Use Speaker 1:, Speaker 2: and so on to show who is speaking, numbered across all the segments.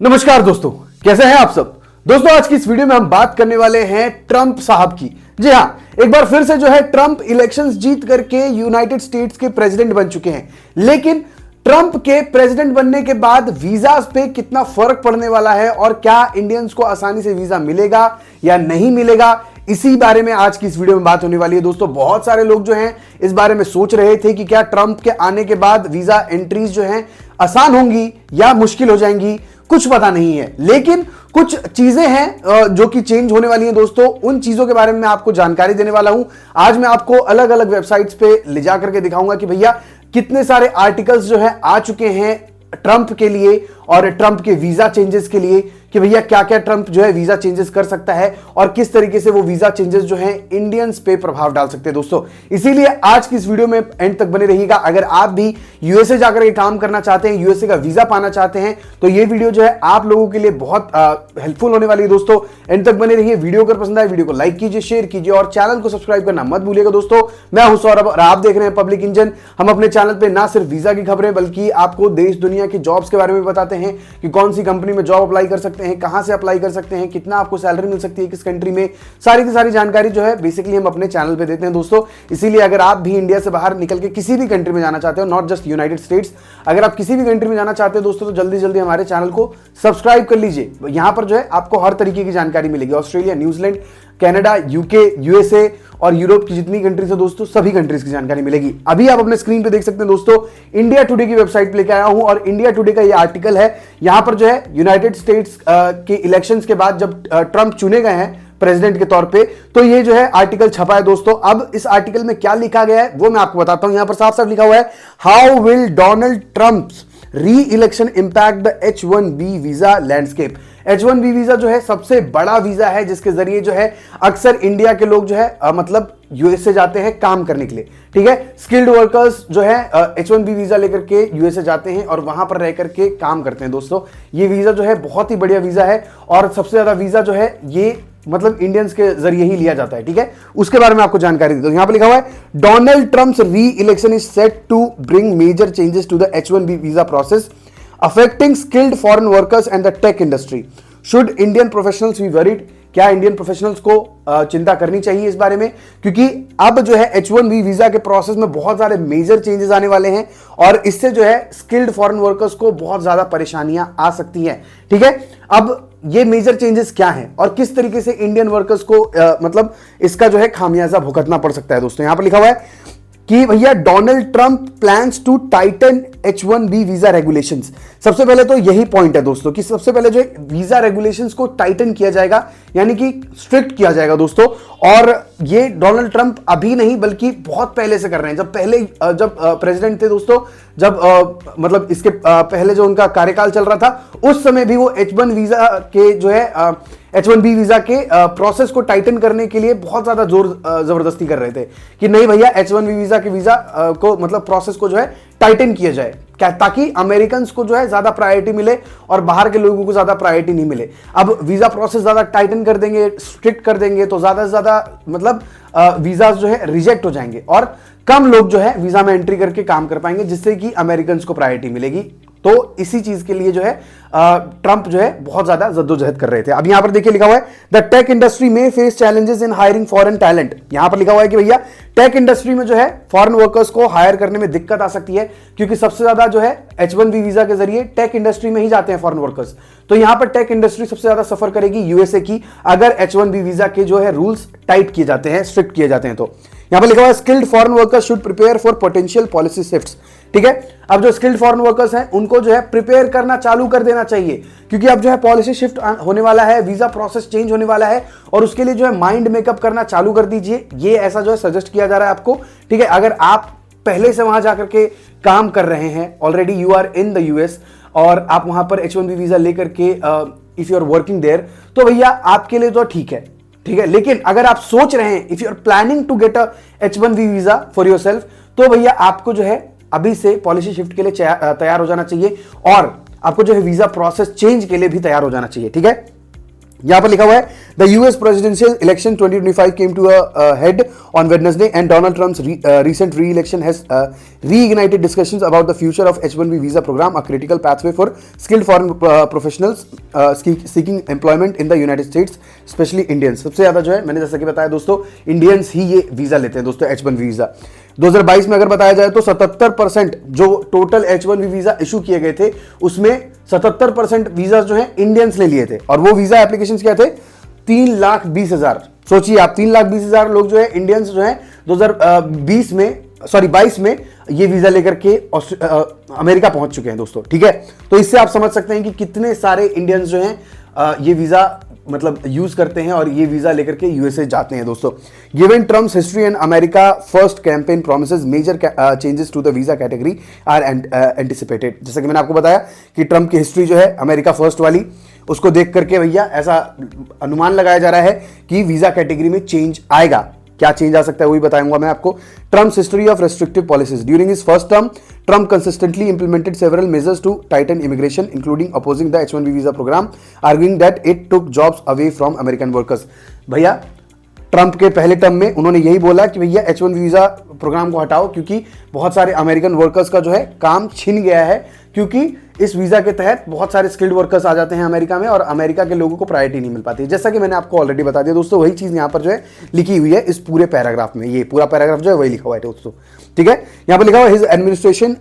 Speaker 1: नमस्कार दोस्तों, कैसे हैं आप सब। दोस्तों आज की इस वीडियो में हम बात करने वाले हैं ट्रंप साहब की। जी हां, एक बार फिर से जो है ट्रंप इलेक्शंस जीत करके यूनाइटेड स्टेट्स के प्रेसिडेंट बन चुके हैं। लेकिन ट्रंप के प्रेसिडेंट बनने के बाद वीजास पे कितना फर्क पड़ने वाला है और क्या इंडियंस को आसानी से वीजा मिलेगा या नहीं मिलेगा, इसी बारे में आज की इस वीडियो में बात होने वाली है। दोस्तों बहुत सारे लोग जो हैं इस बारे में सोच रहे थे कि क्या ट्रंप के आने के बाद वीजा एंट्रीज जो हैं आसान होंगी या मुश्किल हो जाएंगी, कुछ पता नहीं है। लेकिन कुछ चीजें हैं जो कि चेंज होने वाली हैं। दोस्तों उन चीजों के बारे में मैं आपको जानकारी देने वाला हूं। आज मैं आपको अलग अलग वेबसाइट्स पे ले जा करके दिखाऊंगा कि भैया कितने सारे आर्टिकल्स जो है आ चुके हैं ट्रंप के लिए और ट्रंप के वीजा चेंजेस के लिए, कि भैया क्या क्या ट्रंप जो है वीजा चेंजेस कर सकता है और किस तरीके से वो वीजा चेंजेस जो है इंडियंस पे प्रभाव डाल सकते हैं। दोस्तों इसीलिए आज की इस वीडियो में एंड तक बने रहिएगा। अगर आप भी यूएसए जाकर के काम करना चाहते हैं, यूएसए का वीजा पाना चाहते हैं, तो ये वीडियो जो है आप लोगों के लिए बहुत हेल्पफुल होने वाली है। दोस्तों एंड तक बने रहिए। वीडियो अगर पसंद आए वीडियो को लाइक कीजिए, शेयर कीजिए और चैनल को सब्सक्राइब करना मत भूलिएगा। दोस्तों मैं हूं सौरभ और आप देख रहे हैं पब्लिक इंजन। हम अपने चैनल पे ना सिर्फ वीजा की खबरें बल्कि आपको देश दुनिया की जॉब्स के बारे में बताते हैं कि कौन सी कंपनी में जॉब अप्लाई कर सकते हैं, कहां से अप्लाई कर सकते हैं, कितना आपको सैलरी मिल सकती है किस कंट्री में, सारी की सारी जानकारी जो है बेसिकली हम अपने चैनल पे देते हैं। दोस्तों इसीलिए अगर आप भी इंडिया से बाहर निकल के किसी भी कंट्री में जाना चाहते हो, नॉट जस्ट यूनाइटेड स्टेट्स, अगर आप किसी भी कंट्री में जाना चाहते हो दोस्तों तो जल्दी जल्दी हमारे चैनल को सब्सक्राइब कर लीजिए। यहां पर जो है आपको हर तरीके की जानकारी मिलेगी। Australia, New Zealand, Canada, UK, USA और यूरोप की जितनी कंट्रीज है दोस्तों सभी कंट्रीज की जानकारी मिलेगी। अभी आप अपने स्क्रीन पे देख सकते हैं दोस्तों, इंडिया टुडे की वेबसाइट पे लेके आया हूं और इंडिया टुडे का ये आर्टिकल है। यहां पर जो है यूनाइटेड स्टेट्स के इलेक्शंस के बाद जब ट्रंप चुने गए हैं प्रेसिडेंट के तौर पे, तो ये जो है आर्टिकल छपा है। दोस्तों अब इस आर्टिकल में क्या लिखा गया है वो मैं आपको बताता हूं। यहां पर साफ साफ लिखा हुआ है, हाउ विल डोनाल्ड ट्रंप्स री election impact the H1B visa landscape. H1B visa जो है सबसे बड़ा वीजा है जिसके जरिए जो है अक्सर इंडिया के लोग जो है मतलब यूएसए जाते हैं काम करने के लिए। ठीक है, स्किल्ड वर्कर्स जो है H1B वीजा लेकर के यूएसए जाते हैं और वहां पर रह करके काम करते हैं। दोस्तों ये वीजा जो है बहुत ही बढ़िया वीजा है और सबसे ज्यादा वीजा जो है ये मतलब इंडियंस के जरिए ही लिया जाता है। ठीक है, उसके बारे में आपको जानकारी देता हूं। यहां पर लिखा हुआ है, Donald Trump's re-election is set to bring major changes to the H1B visa process affecting skilled foreign workers and the tech industry. Should Indian professionals be worried. क्या इंडियन प्रोफेशनल्स को चिंता करनी चाहिए इस बारे में, क्योंकि अब जो है H1B वीजा के प्रोसेस में बहुत सारे मेजर चेंजेस आने वाले हैं और इससे जो है स्किल्ड फॉरेन वर्कर्स को बहुत ज्यादा परेशानियां आ सकती हैं। ठीक है, अब ये मेजर चेंजेस क्या हैं और किस तरीके से इंडियन वर्कर्स को मतलब इसका जो है खामियाजा भुगतना पड़ सकता है। दोस्तों यहां पर लिखा हुआ है कि भैया Donald Trump plans to tighten H1B visa regulations. सबसे पहले तो यही पॉइंट है दोस्तों कि सबसे पहले जो है वीजा रेगुलेशंस को टाइटन किया जाएगा, यानी कि स्ट्रिक्ट किया जाएगा दोस्तों। और ये डोनाल्ड ट्रंप अभी नहीं बल्कि बहुत पहले से कर रहे हैं। जब प्रेसिडेंट थे दोस्तों, जब मतलब इसके पहले जो उनका कार्यकाल चल रहा था उस समय भी वो H1 वीजा के जो है H1B वीजा के प्रोसेस को टाइटन करने के लिए बहुत ज्यादा जोर जबरदस्ती कर रहे थे कि नहीं भैया H1B वीजा के वीजा को मतलब प्रोसेस को जो है टाइटन किया जाए, क्या ताकि अमेरिकन को जो है ज्यादा प्रायोरिटी मिले और बाहर के लोगों को ज्यादा प्रायोरिटी नहीं मिले। अब वीजा प्रोसेस ज्यादा टाइटन कर देंगे, स्ट्रिक्ट कर देंगे तो ज्यादा से ज्यादा मतलब वीजा जो है रिजेक्ट हो जाएंगे और कम लोग जो है वीजा में एंट्री करके काम कर पाएंगे, जिससे कि अमेरिकन को प्रायोरिटी मिलेगी। तो इसी चीज के लिए जो है ट्रंप जो है बहुत ज्यादा जद्दोजहद कर रहे थे। अब यहां पर देखिए लिखा हुआ है, द टेक इंडस्ट्री में face challenges in hiring foreign talent. यहां पर लिखा हुआ है कि भैया टेक इंडस्ट्री में जो है फॉरेन वर्कर्स को हायर करने में दिक्कत आ सकती है, क्योंकि सबसे ज्यादा जो है H1B वीजा के जरिए टेक इंडस्ट्री में ही जाते हैं फॉरेन वर्कर्स। तो यहां पर टेक इंडस्ट्री सबसे ज्यादा सफर करेगी यूएसए की अगर H1B वीजा के जो है रूल्स टाइट किए जाते हैं, स्ट्रिक्ट किए जाते हैं। तो यहां पर लिखा हुआ है, skilled foreign workers should prepare for potential policy shifts. ठीक है, अब जो स्किल्ड फॉरेन वर्कर्स हैं उनको जो है प्रिपेयर करना चालू कर देना चाहिए, क्योंकि अब जो है पॉलिसी शिफ्ट होने वाला है, वीजा प्रोसेस चेंज होने वाला है और उसके लिए जो है माइंड मेकअप करना चालू कर दीजिए। ये ऐसा जो है सजेस्ट किया जा रहा है आपको। ठीक है, अगर आप पहले से वहां जाकर के काम कर रहे हैं, already you are in the US और आप वहां पर H1B वीजा लेकर के if you are working there, तो भैया आपके लिए तो ठीक है। ठीक है, लेकिन अगर आप सोच रहे हैं if you are planning to get a H1B visa for yourself, तो भैया आपको जो है अभी से पॉलिसी शिफ्ट के लिए तैयार हो जाना चाहिए और आपको जो है वीजा प्रोसेस चेंज के लिए भी तैयार हो जाना चाहिए। ठीक है, यहां पर लिखा हुआ है the US presidential election 2025 came to a head on Wednesday and Donald Trump's recent re-election has reignited discussions about the future of H-1B visa program, a critical pathway for skilled foreign professionals seeking employment in the United States, especially Indians। सबसे ज्यादा जो है मैंने जैसा कि बताया दोस्तों, Indians ही ये वीजा लेते हैं दोस्तों, H-1B वीजा। 2022 में अगर बताया जाए तो 77% जो टोटल H-1B वीजा इशू किए गए थे उसमें 77% वीजा जो है इंडियंस ने लिए थे, और वो वीजा एप्लीकेशन क्या थे, 3,20,000। सोचिए आप, 3,20,000 लोग जो है इंडियंस जो है 22 में ये वीजा लेकर के अमेरिका पहुंच चुके हैं दोस्तों, ठीक है। तो इससे आप समझ सकते हैं कि कितने सारे इंडियंस जो हैं ये वीजा मतलब यूज करते हैं और ये वीजा लेकर के यूएसए जाते हैं दोस्तों। Given Trump's history and America first campaign promises major changes to the visa category are anticipated. जैसा कि मैंने आपको बताया कि ट्रम्प की हिस्ट्री जो है अमेरिका फर्स्ट वाली, उसको देख करके भैया ऐसा अनुमान लगाया जा रहा है कि वीजा कैटेगरी में चेंज आएगा। क्या चेंज आ सकता है वही बताऊंगा मैं आपको। Trump's history of restrictive policies during his first term, Trump consistently implemented several measures to tighten immigration, including opposing the H-1B visa program, arguing that it took jobs away from American workers। भैया Trump के पहले term में उन्होंने यही बोला कि भैया H-1B visa programme को हटाओ, क्योंकि बहुत सारे अमेरिकन वर्कर्स का जो है काम छिन गया है, क्योंकि इस वीजा के तहत बहुत सारे स्किल्ड वर्कर्स आ जाते हैं अमेरिका में और अमेरिका के लोगों को प्रायोरिटी नहीं मिल पाती। जैसा कि मैंने आपको ऑलरेडी बता दिया दोस्तों, वही चीज यहां पर जो है लिखी हुई है इस पूरे पैराग्राफ में। ये पूरा पैराग्राफ जो है वही लिखा हुआ है दोस्तों, ठीक है। यहां पर लिखा हुआ है his administration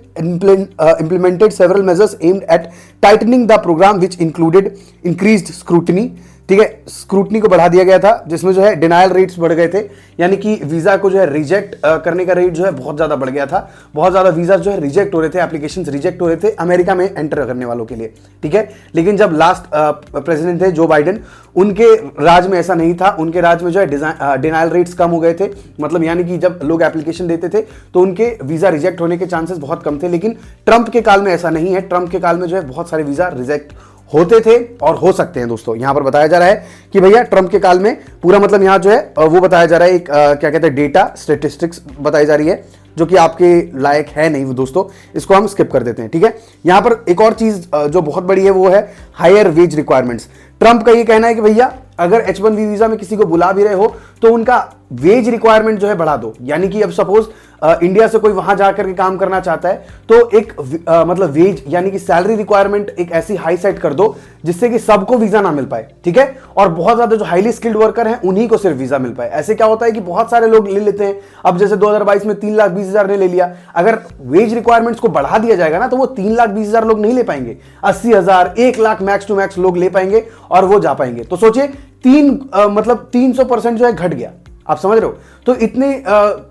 Speaker 1: implemented several measures aimed at tightening the program which included increased scrutiny, ठीक है। स्क्रूटनी को बढ़ा दिया गया था, जिसमें जो है डिनायल रेट्स बढ़ गए थे, यानी कि वीजा को जो है रिजेक्ट करने का रेट जो है बहुत ज्यादा बढ़ गया था। बहुत ज्यादा वीजा जो है रिजेक्ट हो रहे थे, एप्लीकेशंस रिजेक्ट हो रहे थे अमेरिका में एंटर करने वालों के लिए, ठीक है। लेकिन जब लास्ट प्रेसिडेंट थे जो बाइडेन, उनके राज में ऐसा नहीं था। उनके राज में जो है डिनायल रेट्स कम हो गए थे, मतलब यानी कि जब लोग एप्लीकेशन देते थे तो उनके वीजा रिजेक्ट होने के चांसेस बहुत कम थे। लेकिन ट्रंप के काल में ऐसा नहीं है। ट्रंप के काल में जो है बहुत सारे वीजा रिजेक्ट होते थे और हो सकते हैं दोस्तों। यहां पर बताया जा रहा है कि भैया ट्रंप के काल में पूरा मतलब यहां जो है वो बताया जा रहा है, एक क्या कहते हैं डेटा स्टेटिस्टिक्स बताई जा रही है, जो कि आपके लायक है नहीं वो दोस्तों, इसको हम स्किप कर देते हैं, ठीक है। यहां पर एक और चीज जो बहुत बड़ी है वो है हायर वेज रिक्वायरमेंट्स। ट्रंप का ये कहना है कि भैया अगर H-1B वीजा में किसी को बुला भी रहे हो तो उनका वेज रिक्वायरमेंट जो है बढ़ा दो। यानी कि अब सपोज इंडिया से कोई वहां जाकर के काम करना चाहता है तो एक मतलब वेज यानी कि सैलरी रिक्वायरमेंट एक ऐसी हाई सेट कर दो जिससे कि सबको वीजा ना मिल पाए, ठीक है। और बहुत ज्यादा जो हाईली स्किल्ड वर्कर हैं उन्हीं को सिर्फ वीजा मिल पाए। ऐसे क्या होता है कि बहुत सारे लोग ले लेते हैं। अब जैसे 2022 में 3,20,000 ने ले लिया, अगर वेज रिक्वायरमेंट्स को बढ़ा दिया जाएगा ना तो वो 3,20,000 लोग नहीं ले पाएंगे, 80,000 1 लाख मैक्स टू मैक्स लोग ले पाएंगे और वो जा पाएंगे। तो सोचिए 300% जो है घट गया, आप समझ रहे हो। तो इतने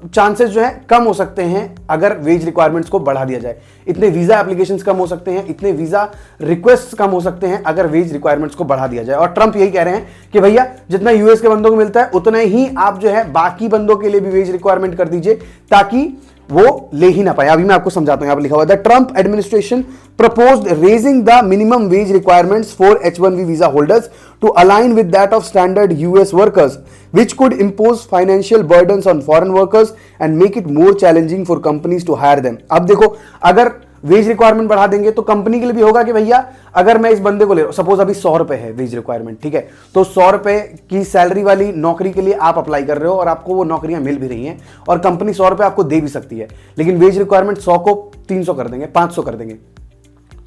Speaker 1: चांसेस जो है कम हो सकते हैं अगर वेज रिक्वायरमेंट्स को बढ़ा दिया जाए। इतने वीजा एप्लीकेशंस कम हो सकते हैं, इतने वीजा रिक्वेस्ट कम हो सकते हैं अगर वेज रिक्वायरमेंट्स को बढ़ा दिया जाए। और ट्रंप यही कह रहे हैं कि भैया जितना यूएस के बंदों को मिलता है उतना ही आप जो है बाकी बंदों के लिए भी वेज रिक्वायरमेंट कर दीजिए ताकि वो ले ही ना पाए। अभी मैं आपको समझाता हूं, यहां पर लिखा हुआ है the Trump administration proposed raising the minimum wage requirements for H-1B visa holders to align with that of standard US workers, which could impose financial burdens on foreign workers and make it more challenging for companies to hire them। अब देखो, अगर veg requirement बढ़ा देंगे तो company के लिए भी होगा कि भैया अगर मैं इस बंदे को ले रहा हूं, सपोज अभी 100 रुपए है वेज रिक्वायरमेंट, ठीक है, तो 100 रुपए की सैलरी वाली नौकरी के लिए आप अप्लाई कर रहे हो और आपको वो नौकरियां मिल भी रही हैं और कंपनी 100 रुपए आपको दे भी सकती है, लेकिन वेज रिक्वायरमेंट 100 को 300 कर देंगे, 500 कर देंगे।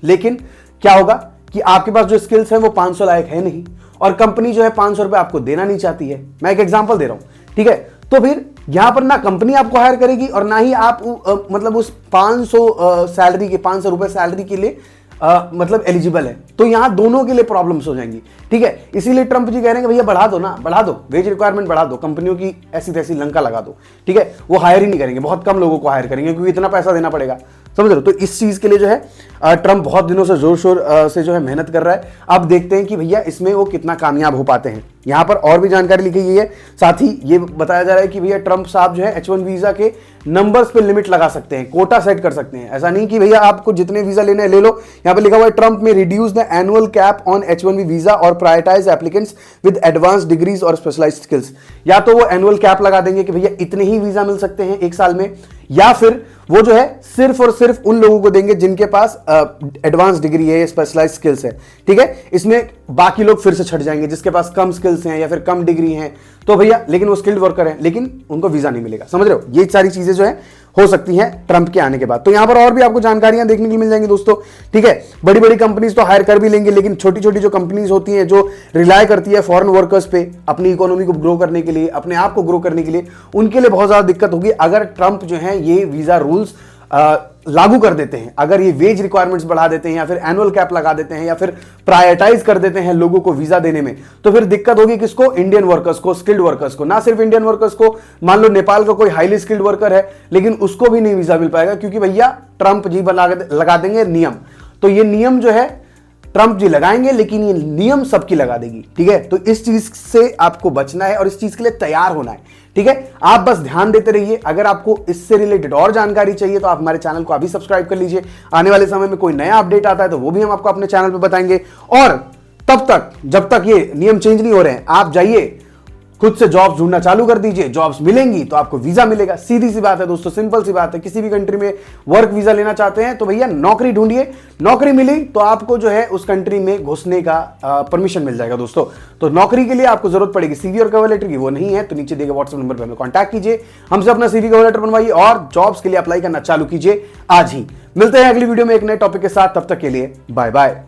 Speaker 1: लेकिन क्या होगा कि आपके पास जो स्किल्स है वो 500 लायक है नहीं और कंपनी जो है 500 रुपए आपको देना नहीं चाहती है। मैं एक एग्जांपल दे रहा हूं, ठीक है। तो फिर यहां पर ना कंपनी आपको हायर करेगी और ना ही आप मतलब उस 500 सैलरी के 500 रुपए सैलरी के लिए मतलब एलिजिबल है। तो यहां दोनों के लिए प्रॉब्लम्स हो जाएंगी, ठीक है। इसीलिए ट्रंप जी कह रहे हैं कि भैया बढ़ा दो ना, बढ़ा दो वेज रिक्वायरमेंट, बढ़ा दो, कंपनियों की ऐसी तैसी लंका लगा दो, ठीक है। वो हायर ही नहीं करेंगे, बहुत कम लोगों को हायर करेंगे क्योंकि इतना पैसा देना पड़ेगा, समझ रहे हो। तो इस चीज के लिए जो है ट्रंप बहुत दिनों से जोर शोर से जो है मेहनत कर रहा है। अब देखते हैं कि भैया इसमें वो कितना कामयाब हो पाते हैं। यहां पर और भी जानकारी लिखी गई है, साथ ही ये बताया जा रहा है कि भैया ट्रंप साहब जो है H-1 वीजा के नंबर्स पे लिमिट लगा सकते हैं, कोटा सेट कर सकते हैं। ऐसा नहीं कि भैया आपको जितने वीजा लेने ले लो। यहां पर लिखा हुआ है ट्रंप में reduce the annual cap on H-1B visa और prioritise applicants with advanced degrees और स्पेशलाइज्ड स्किल्स। या तो वो एनुअल कैप लगा देंगे कि भैया इतने ही वीजा मिल सकते हैं एक साल में, या फिर वो जो है सिर्फ और सिर्फ उन लोगों को देंगे जिनके पास एडवांस डिग्री है, स्पेशलाइज स्किल्स है। ठीक है, इसमें बाकी लोग फिर से छट जाएंगे जिसके पास कम स्किल्स हैं या फिर कम डिग्री हैं, तो भैया लेकिन वो स्किल्ड वर्कर है लेकिन उनको वीजा नहीं मिलेगा। समझ रहे हो, ये सारी चीजें जो है हो सकती हैं ट्रंप के आने के बाद। तो यहां पर और भी आपको जानकारियां देखने की मिल जाएंगी दोस्तों। ठीक है, बड़ी बड़ी कंपनीज तो हायर कर भी लेंगे, लेकिन छोटी छोटी जो कंपनीज होती हैं जो रिलाय करती है फॉरेन वर्कर्स पे अपनी इकोनॉमी को ग्रो करने के लिए, अपने आप को ग्रो करने के लिए, उनके लिए बहुत ज्यादा दिक्कत होगी अगर ट्रंप जो है ये वीजा रूल्स लागू कर देते हैं। अगर ये वेज रिक्वायरमेंट्स बढ़ा देते हैं या फिर एनुअल कैप लगा देते हैं या फिर प्रायोरिटाइज कर देते हैं लोगों को वीजा देने में, तो फिर दिक्कत होगी किसको? इंडियन वर्कर्स को, स्किल्ड वर्कर्स को। ना सिर्फ इंडियन वर्कर्स को, मान लो नेपाल का कोई हाईली स्किल्ड वर्कर है लेकिन उसको भी नहीं वीजा मिल पाएगा, क्योंकि भैया ट्रंप जी लगा देंगे नियम। तो ये नियम जो है ट्रंप जी लगाएंगे, लेकिन ये नियम सबकी लगा देगी। ठीक है, तो इस चीज से आपको बचना है और इस चीज के लिए तैयार होना है। ठीक है, आप बस ध्यान देते रहिए। अगर आपको इससे रिलेटेड और जानकारी चाहिए तो आप हमारे चैनल को अभी सब्सक्राइब कर लीजिए। आने वाले समय में कोई नया अपडेट आता है तो वो भी हम आपको अपने चैनल पे बताएंगे। और तब तक, जब तक ये नियम चेंज नहीं हो रहे हैं, आप जाइए खुद से जॉब्स ढूंढना चालू कर दीजिए। जॉब्स मिलेंगी तो आपको वीजा मिलेगा। सीधी सी बात है दोस्तों, सिंपल सी बात है। किसी भी कंट्री में वर्क वीजा लेना चाहते हैं तो भैया नौकरी ढूंढिए, नौकरी मिली तो आपको जो है उस कंट्री में घुसने का परमिशन मिल जाएगा दोस्तों। तो नौकरी के लिए आपको जरूरत पड़ेगी सीवी और कवर लेटर की, वो नहीं है तो नीचे दिए गए व्हाट्सएप नंबर पर हमें कॉन्टैक्ट कीजिए, हमसे अपना सीवी कवर लेटर बनवाइए और जॉब्स के लिए अप्लाई करना चालू कीजिए आज ही। मिलते हैं अगली वीडियो में एक नए टॉपिक के साथ, तब तक के लिए बाय बाय।